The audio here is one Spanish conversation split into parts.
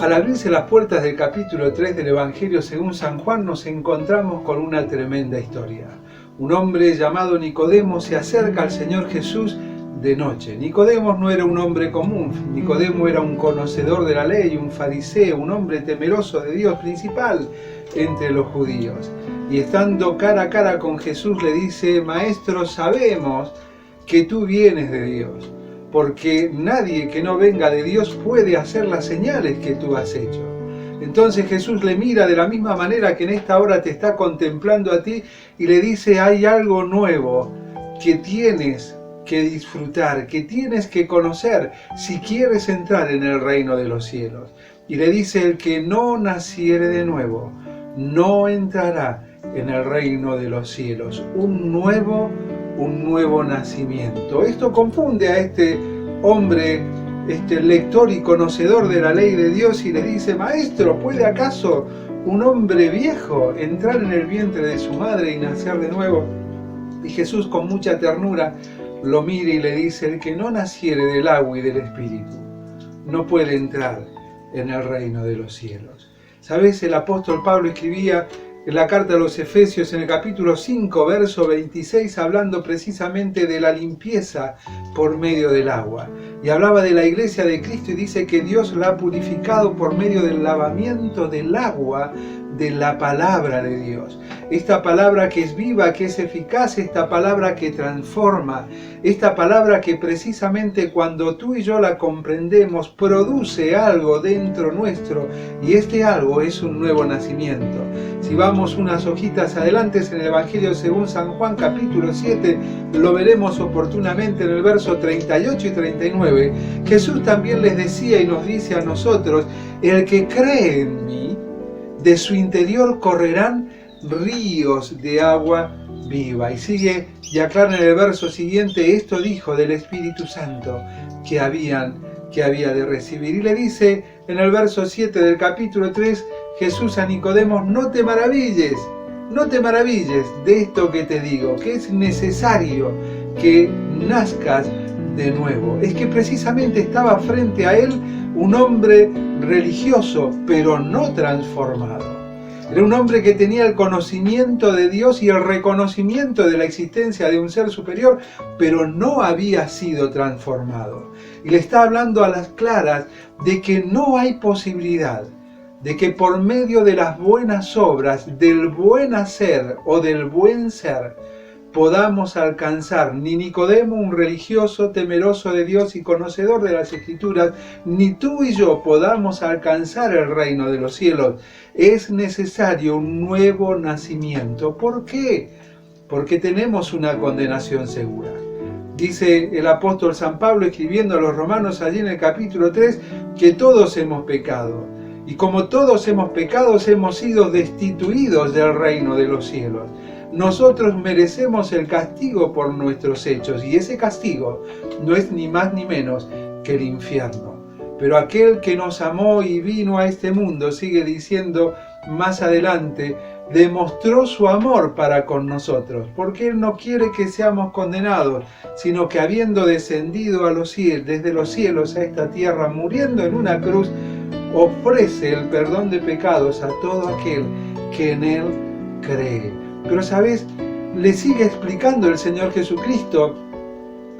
al abrirse las puertas del capítulo 3 del Evangelio según San Juan, nos encontramos con una tremenda historia. Un hombre llamado Nicodemo se acerca al Señor Jesús de noche. Nicodemo no era un hombre común. Nicodemo era un conocedor de la ley, un fariseo, un hombre temeroso de Dios, principal entre los judíos. Y estando cara a cara con Jesús le dice: Maestro, sabemos que tú vienes de Dios, porque nadie que no venga de Dios puede hacer las señales que tú has hecho. Entonces Jesús le mira de la misma manera que en esta hora te está contemplando a ti y le dice: hay algo nuevo que tienes que disfrutar, que tienes que conocer si quieres entrar en el reino de los cielos. Y le dice: el que no naciere de nuevo no entrará en el reino de los cielos. Un nuevo nacimiento. Esto confunde a este hombre, este lector y conocedor de la ley de Dios, y le dice: Maestro, ¿puede acaso un hombre viejo entrar en el vientre de su madre y nacer de nuevo? Y Jesús, con mucha ternura, lo mira y le dice: el que no naciere del agua y del Espíritu no puede entrar en el reino de los cielos. ¿Sabes? El apóstol Pablo escribía en la carta a los Efesios, en el capítulo 5, verso 26, hablando precisamente de la limpieza por medio del agua. Y hablaba de la iglesia de Cristo y dice que Dios la ha purificado por medio del lavamiento del agua de la palabra de Dios. Esta palabra que es viva, que es eficaz, esta palabra que transforma, esta palabra que precisamente cuando tú y yo la comprendemos produce algo dentro nuestro, y este algo es un nuevo nacimiento. Si vamos unas hojitas adelante en el Evangelio según San Juan capítulo 7, lo veremos oportunamente en el verso 38 y 39. Jesús también les decía y nos dice a nosotros: el que cree en mí, de su interior correrán ríos de agua viva. Y sigue y aclara en el verso siguiente: esto dijo del Espíritu Santo que había de recibir. Y le dice en el verso 7 del capítulo 3 Jesús a Nicodemo: no te maravilles de esto que te digo, que es necesario que nazcas de nuevo. Es que precisamente estaba frente a él un hombre religioso, pero no transformado. Era un hombre que tenía el conocimiento de Dios y el reconocimiento de la existencia de un ser superior, pero no había sido transformado. Y le está hablando a las claras de que no hay posibilidad de que por medio de las buenas obras, del buen hacer o del buen ser, podamos alcanzar, ni Nicodemo, un religioso temeroso de Dios y conocedor de las Escrituras, ni tú y yo podamos alcanzar el reino de los cielos. Es necesario un nuevo nacimiento. ¿Por qué? Porque tenemos una condenación segura. Dice el apóstol San Pablo escribiendo a los romanos allí en el capítulo 3 que todos hemos pecado. Y como todos hemos pecado, hemos sido destituidos del reino de los cielos. Nosotros merecemos el castigo por nuestros hechos, y ese castigo no es ni más ni menos que el infierno. Pero aquel que nos amó y vino a este mundo, sigue diciendo más adelante, demostró su amor para con nosotros, porque Él no quiere que seamos condenados, sino que habiendo descendido a los cielos, desde los cielos a esta tierra, muriendo en una cruz, ofrece el perdón de pecados a todo aquel que en Él cree. Pero ¿sabes? Le sigue explicando el Señor Jesucristo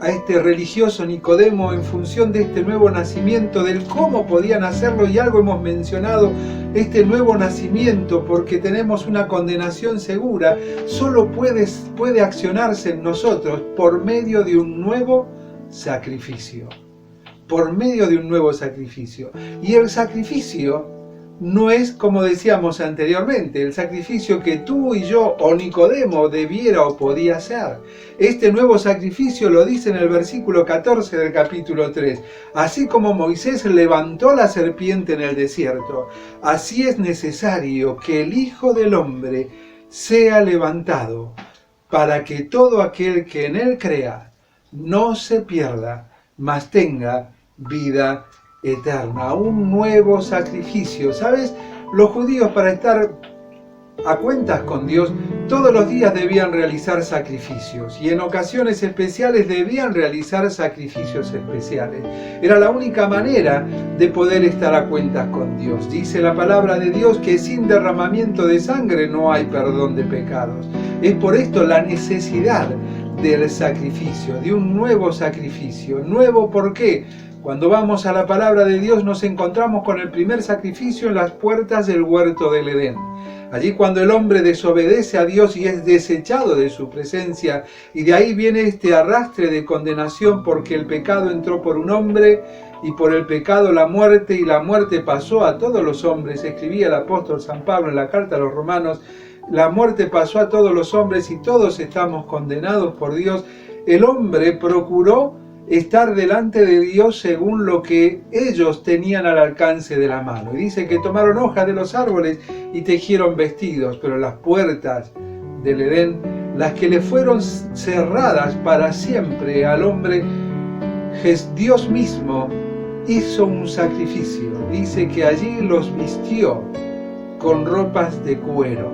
a este religioso Nicodemo en función de este nuevo nacimiento, del cómo podían hacerlo, y algo hemos mencionado: este nuevo nacimiento, porque tenemos una condenación segura, solo puede accionarse en nosotros por medio de un nuevo sacrificio. Por medio de un nuevo sacrificio. Y el sacrificio no es, como decíamos anteriormente, el sacrificio que tú y yo o Nicodemo debiera o podía hacer. Este nuevo sacrificio lo dice en el versículo 14 del capítulo 3. Así como Moisés levantó la serpiente en el desierto, así es necesario que el Hijo del Hombre sea levantado, para que todo aquel que en él crea no se pierda, mas tenga vida eterna. Un nuevo sacrificio. ¿Sabes? Los judíos, para estar a cuentas con Dios, todos los días debían realizar sacrificios y en ocasiones especiales debían realizar sacrificios especiales. Era la única manera de poder estar a cuentas con Dios. Dice la palabra de Dios que sin derramamiento de sangre no hay perdón de pecados. Es por esto la necesidad del sacrificio, de un nuevo sacrificio. ¿Nuevo por qué? Cuando vamos a la palabra de Dios nos encontramos con el primer sacrificio en las puertas del huerto del Edén. Allí cuando el hombre desobedece a Dios y es desechado de su presencia, y de ahí viene este arrastre de condenación porque el pecado entró por un hombre y por el pecado la muerte, y la muerte pasó a todos los hombres. Escribía el apóstol San Pablo en la carta a los Romanos: la muerte pasó a todos los hombres y todos estamos condenados por Dios. El hombre procuró estar delante de Dios según lo que ellos tenían al alcance de la mano. Y dice que tomaron hojas de los árboles y tejieron vestidos, pero las puertas del Edén, las que le fueron cerradas para siempre al hombre, Dios mismo hizo un sacrificio. Dice que allí los vistió con ropas de cuero.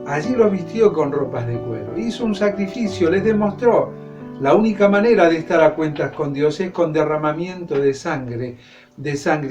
Allí los vistió con ropas de cuero. Hizo un sacrificio, les demostró. La única manera de estar a cuentas con Dios es con derramamiento de sangre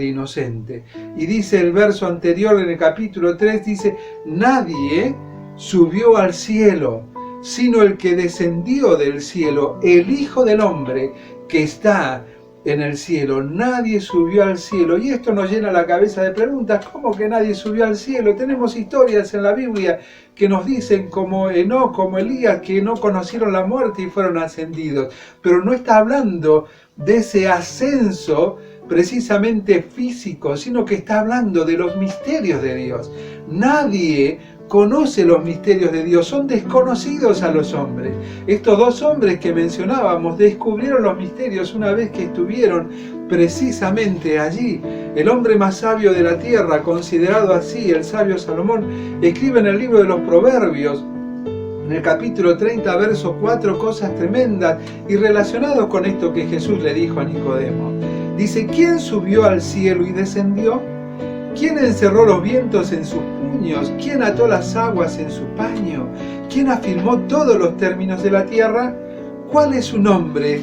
inocente. Y dice el verso anterior en el capítulo 3, dice: nadie subió al cielo, sino el que descendió del cielo, el Hijo del Hombre que está en el cielo. Nadie subió al cielo. Y esto nos llena la cabeza de preguntas. ¿Cómo que nadie subió al cielo? Tenemos historias en la Biblia que nos dicen, como Enoc, como Elías, que no conocieron la muerte y fueron ascendidos. Pero no está hablando de ese ascenso precisamente físico, sino que está hablando de los misterios de Dios. Nadie conoce los misterios de Dios, son desconocidos a los hombres. Estos dos hombres que mencionábamos descubrieron los misterios una vez que estuvieron precisamente allí. El hombre más sabio de la tierra, considerado así, el sabio Salomón, escribe en el libro de los Proverbios, en el capítulo 30, verso 4, cosas tremendas y relacionados con esto que Jesús le dijo a Nicodemo. Dice: ¿quién subió al cielo y descendió? ¿Quién encerró los vientos en sus puños? ¿Quién ató las aguas en su paño? ¿Quién afirmó todos los términos de la tierra? ¿Cuál es su nombre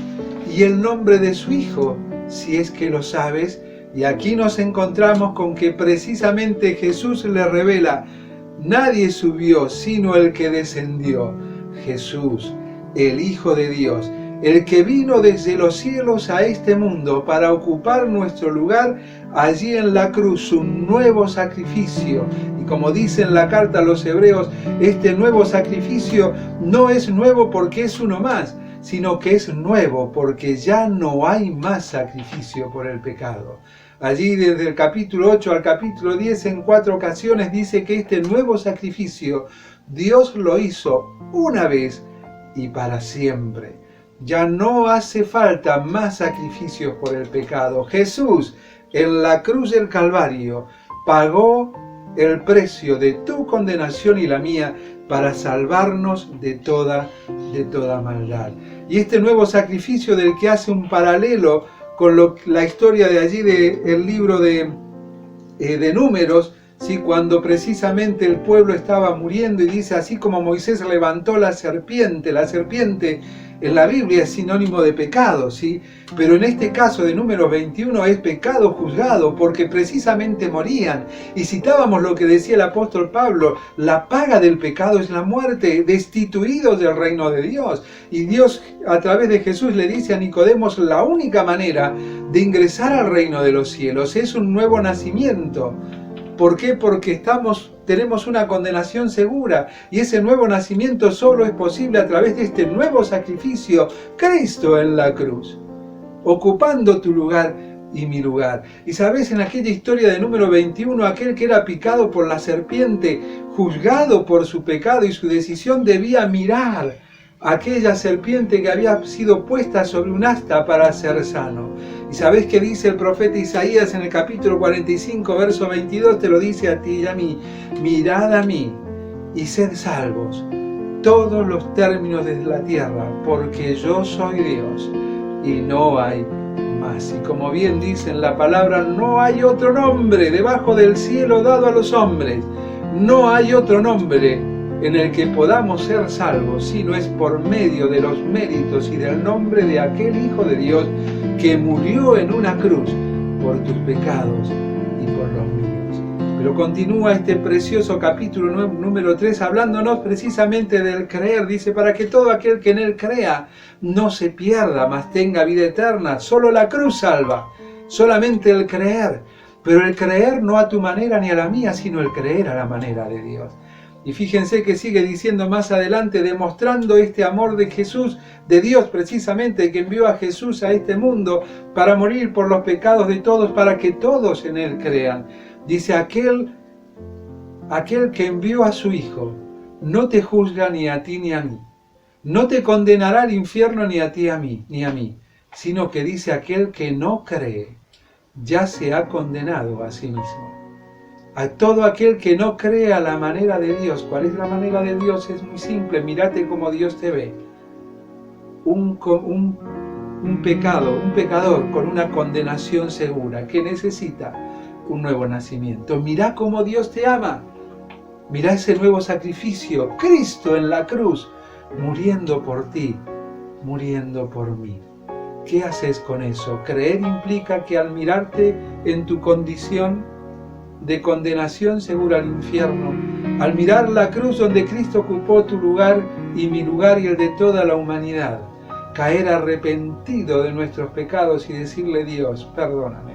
y el nombre de su hijo, si es que lo sabes? Y aquí nos encontramos con que precisamente Jesús le revela: nadie subió sino el que descendió, Jesús, el Hijo de Dios, el que vino desde los cielos a este mundo para ocupar nuestro lugar allí en la cruz, un nuevo sacrificio. Y como dice en la carta a los Hebreos, este nuevo sacrificio no es nuevo porque es uno más, sino que es nuevo porque ya no hay más sacrificio por el pecado. Allí desde el capítulo 8 al capítulo 10 en 4 ocasiones dice que este nuevo sacrificio Dios lo hizo una vez y para siempre. Ya no hace falta más sacrificios por el pecado. Jesús en la cruz del Calvario pagó el precio de tu condenación y la mía para salvarnos de toda maldad. Y este nuevo sacrificio del que hace un paralelo con la historia de allí del libro de Números, ¿sí? Cuando precisamente el pueblo estaba muriendo y dice: así como Moisés levantó la serpiente en la Biblia es sinónimo de pecado, ¿sí? Pero en este caso de Números 21 es pecado juzgado porque precisamente morían. Y citábamos lo que decía el apóstol Pablo: la paga del pecado es la muerte, destituidos del reino de Dios. Y Dios a través de Jesús le dice a Nicodemo: la única manera de ingresar al reino de los cielos es un nuevo nacimiento. ¿Por qué? Porque tenemos una condenación segura y ese nuevo nacimiento solo es posible a través de este nuevo sacrificio, Cristo en la cruz, ocupando tu lugar y mi lugar. Y sabes, en aquella historia de Número 21, aquel que era picado por la serpiente, juzgado por su pecado y su decisión, debía mirar aquella serpiente que había sido puesta sobre un asta para ser sano. ¿Y sabés qué dice el profeta Isaías en el capítulo 45, verso 22? Te lo dice a ti y a mí: mirad a mí y sed salvos todos los términos de la tierra, porque yo soy Dios y no hay más. Y como bien dice en la palabra, no hay otro nombre debajo del cielo dado a los hombres No hay otro nombre en el que podamos ser salvos, sino es por medio de los méritos y del nombre de aquel Hijo de Dios que murió en una cruz por tus pecados y por los míos. Pero continúa este precioso capítulo número 3 hablándonos precisamente del creer. Dice, para que todo aquel que en él crea no se pierda, mas tenga vida eterna. Solo la cruz salva, solamente el creer. Pero el creer no a tu manera ni a la mía, sino el creer a la manera de Dios. Y fíjense que sigue diciendo más adelante, demostrando este amor de Jesús, de Dios precisamente, que envió a Jesús a este mundo para morir por los pecados de todos, para que todos en él crean. Dice, aquel que envió a su Hijo no te juzga ni a ti ni a mí. No te condenará al infierno ni a ti ni a mí, sino que dice, aquel que no cree ya se ha condenado a sí mismo. A todo aquel que no cree a la manera de Dios. ¿Cuál es la manera de Dios? Es muy simple, mírate cómo Dios te ve. Un pecador con una condenación segura, que necesita un nuevo nacimiento. Mirá cómo Dios te ama. Mirá ese nuevo sacrificio, Cristo en la cruz, muriendo por ti, muriendo por mí. ¿Qué haces con eso? Creer implica que al mirarte en tu condición de condenación segura al infierno, al mirar la cruz donde Cristo ocupó tu lugar y mi lugar y el de toda la humanidad, caer arrepentido de nuestros pecados y decirle, Dios, perdóname,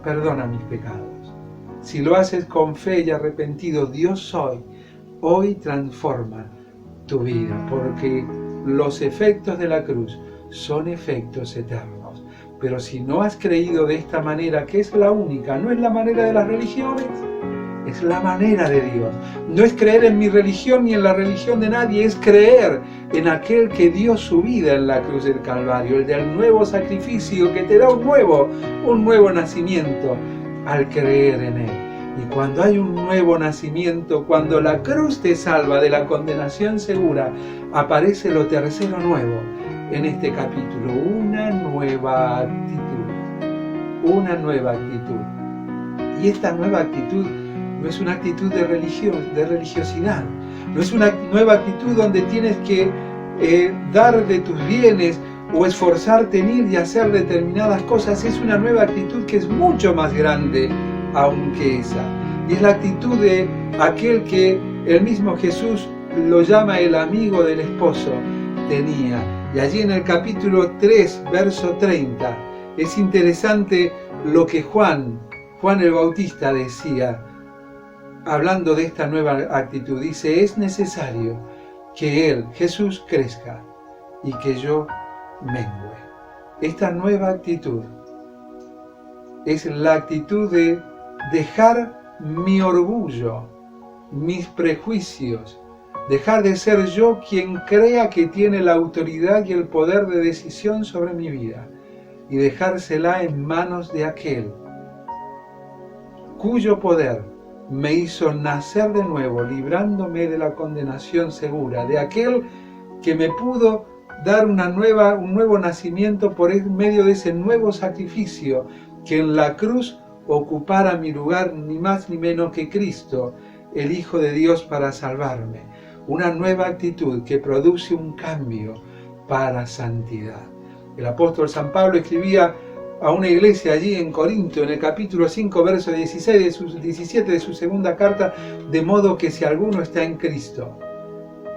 perdona mis pecados. Si lo haces con fe y arrepentido, Dios hoy transforma tu vida, porque los efectos de la cruz son efectos eternos. Pero si no has creído de esta manera, que es la única, no es la manera de las religiones, es la manera de Dios. No es creer en mi religión ni en la religión de nadie, es creer en aquel que dio su vida en la cruz del Calvario, el del nuevo sacrificio que te da un nuevo nacimiento al creer en él. Y cuando hay un nuevo nacimiento, cuando la cruz te salva de la condenación segura, aparece lo tercero nuevo en este capítulo, una nueva actitud, una nueva actitud. Y esta nueva actitud no es una actitud de religiosidad, no es una nueva actitud donde tienes que dar de tus bienes o esforzarte en ir y hacer determinadas cosas. Es una nueva actitud que es mucho más grande aún que esa. Y es la actitud de aquel que el mismo Jesús lo llama el amigo del esposo tenía. Y allí en el capítulo 3, verso 30, es interesante lo que Juan el Bautista decía, hablando de esta nueva actitud. Dice, es necesario que Él, Jesús, crezca y que yo mengue. Esta nueva actitud es la actitud de dejar mi orgullo, mis prejuicios, dejar de ser yo quien crea que tiene la autoridad y el poder de decisión sobre mi vida y dejársela en manos de aquel cuyo poder me hizo nacer de nuevo, librándome de la condenación segura, de aquel que me pudo dar un nuevo nacimiento por medio de ese nuevo sacrificio, que en la cruz ocupara mi lugar, ni más ni menos que Cristo, el Hijo de Dios, para salvarme. Una nueva actitud que produce un cambio para santidad. El apóstol San Pablo escribía a una iglesia allí en Corinto, en el capítulo 5, verso 17 de su segunda carta, de modo que si alguno está en Cristo,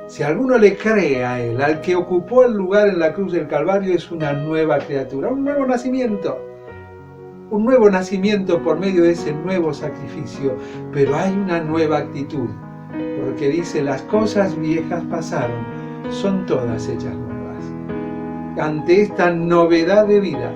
si alguno le cree a Él, al que ocupó el lugar en la cruz del Calvario, es una nueva criatura, un nuevo nacimiento por medio de ese nuevo sacrificio. Pero hay una nueva actitud, porque dice, las cosas viejas pasaron, son todas hechas nuevas. Ante esta novedad de vida,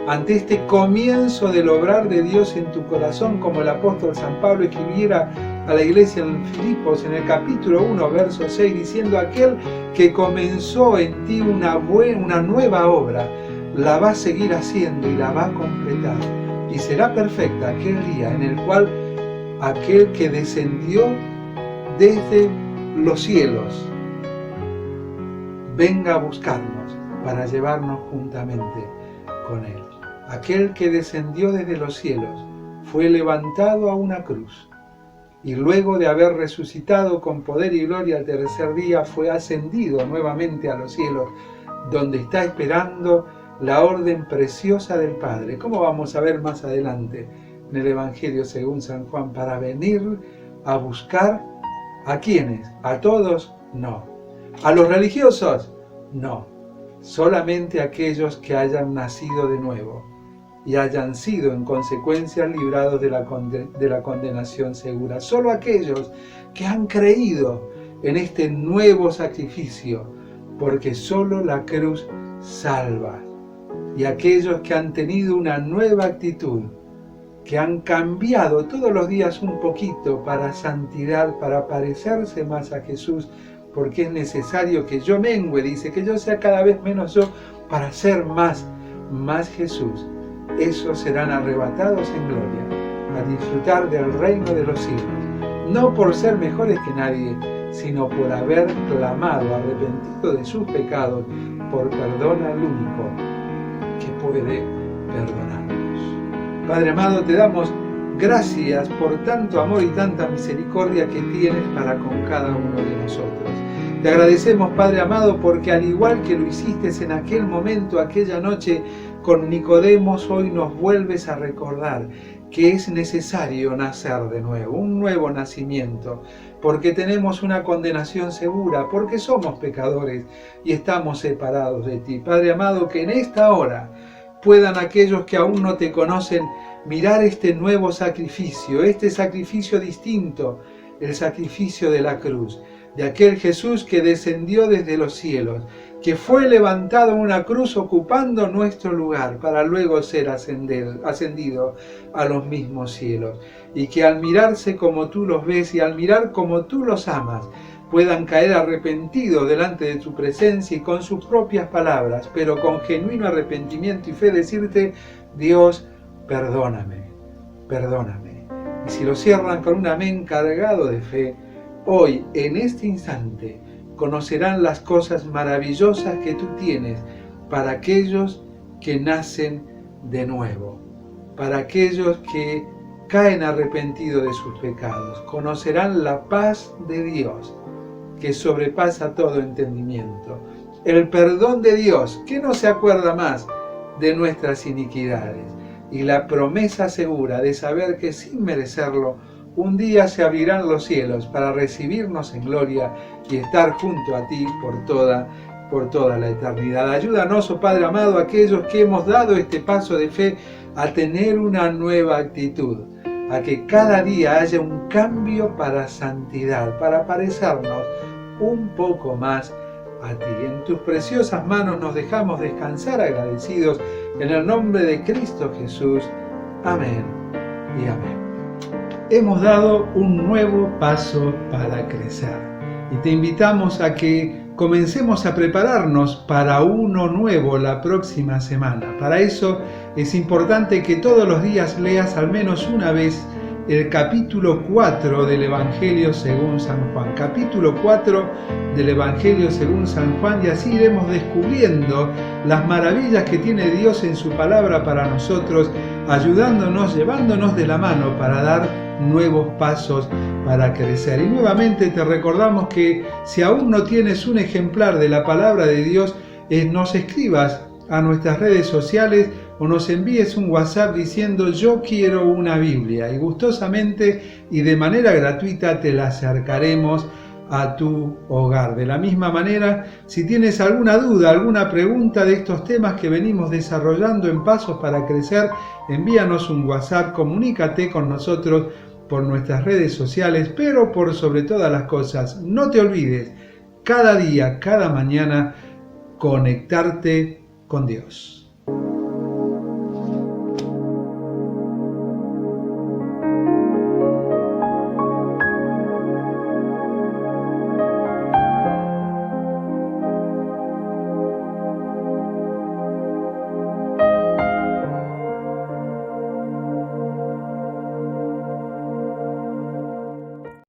ante este comienzo del obrar de Dios en tu corazón, como el apóstol San Pablo escribiera a la iglesia en Filipos en el capítulo 1, verso 6, diciendo, aquel que comenzó en ti una nueva obra, la va a seguir haciendo y la va a completar. Y será perfecta aquel día en el cual aquel que descendió desde los cielos venga a buscarnos para llevarnos juntamente con Él. Aquel que descendió desde los cielos fue levantado a una cruz y luego de haber resucitado con poder y gloria al tercer día, fue ascendido nuevamente a los cielos, donde está esperando la orden preciosa del Padre. ¿Cómo vamos a ver más adelante en el Evangelio según San Juan? Para venir a buscar ¿a quiénes? ¿A todos? No. ¿A los religiosos? No. Solamente a aquellos que hayan nacido de nuevo y hayan sido en consecuencia librados de la condenación segura. Solo aquellos que han creído en este nuevo sacrificio, porque solo la cruz salva. Y aquellos que han tenido una nueva actitud, que han cambiado todos los días un poquito para santidad, para parecerse más a Jesús, porque es necesario que yo mengüe, dice, que yo sea cada vez menos yo, para ser más Jesús. Esos serán arrebatados en gloria, a disfrutar del reino de los cielos, no por ser mejores que nadie, sino por haber clamado, arrepentido de sus pecados, por perdón al único que puede perdonarnos. Padre amado, te damos gracias por tanto amor y tanta misericordia que tienes para con cada uno de nosotros. Te agradecemos, Padre amado, porque al igual que lo hiciste en aquel momento, aquella noche, con Nicodemos, hoy nos vuelves a recordar que es necesario nacer de nuevo, un nuevo nacimiento, porque tenemos una condenación segura, porque somos pecadores y estamos separados de ti. Padre amado, que en esta hora puedan aquellos que aún no te conocen mirar este nuevo sacrificio, este sacrificio distinto, el sacrificio de la cruz, de aquel Jesús que descendió desde los cielos, que fue levantado en una cruz ocupando nuestro lugar para luego ser ascendido a los mismos cielos, y que al mirarse como tú los ves y al mirar como tú los amas, puedan caer arrepentidos delante de tu presencia y con sus propias palabras, pero con genuino arrepentimiento y fe decirte: Dios, perdóname, perdóname. Y si lo cierran con un amén cargado de fe, hoy, en este instante, conocerán las cosas maravillosas que tú tienes para aquellos que nacen de nuevo, para aquellos que caen arrepentidos de sus pecados. Conocerán la paz de Dios, que sobrepasa todo entendimiento, el perdón de Dios, que no se acuerda más de nuestras iniquidades, y la promesa segura de saber que sin merecerlo, un día se abrirán los cielos para recibirnos en gloria y estar junto a ti por toda la eternidad. Ayúdanos, oh Padre amado, aquellos que hemos dado este paso de fe, a tener una nueva actitud, a que cada día haya un cambio para santidad, para parecernos un poco más a ti. En tus preciosas manos nos dejamos descansar agradecidos, en el nombre de Cristo Jesús. Amén y amén. Hemos dado un nuevo paso para crecer y te invitamos a que comencemos a prepararnos para uno nuevo la próxima semana. Para eso es importante que todos los días leas al menos una vez el capítulo 4 del Evangelio según San Juan. Capítulo 4 del Evangelio según San Juan, y así iremos descubriendo las maravillas que tiene Dios en su palabra para nosotros, ayudándonos, llevándonos de la mano para dar nuevos pasos para crecer. Y nuevamente te recordamos que si aún no tienes un ejemplar de la palabra de Dios, nos escribas a nuestras redes sociales o nos envíes un WhatsApp diciendo: yo quiero una Biblia, y gustosamente y de manera gratuita te la acercaremos a tu hogar. De la misma manera, si tienes alguna duda, alguna pregunta de estos temas que venimos desarrollando en Pasos para Crecer, envíanos un WhatsApp, comunícate con nosotros por nuestras redes sociales, pero por sobre todas las cosas, no te olvides, cada día, cada mañana, conectarte con Dios.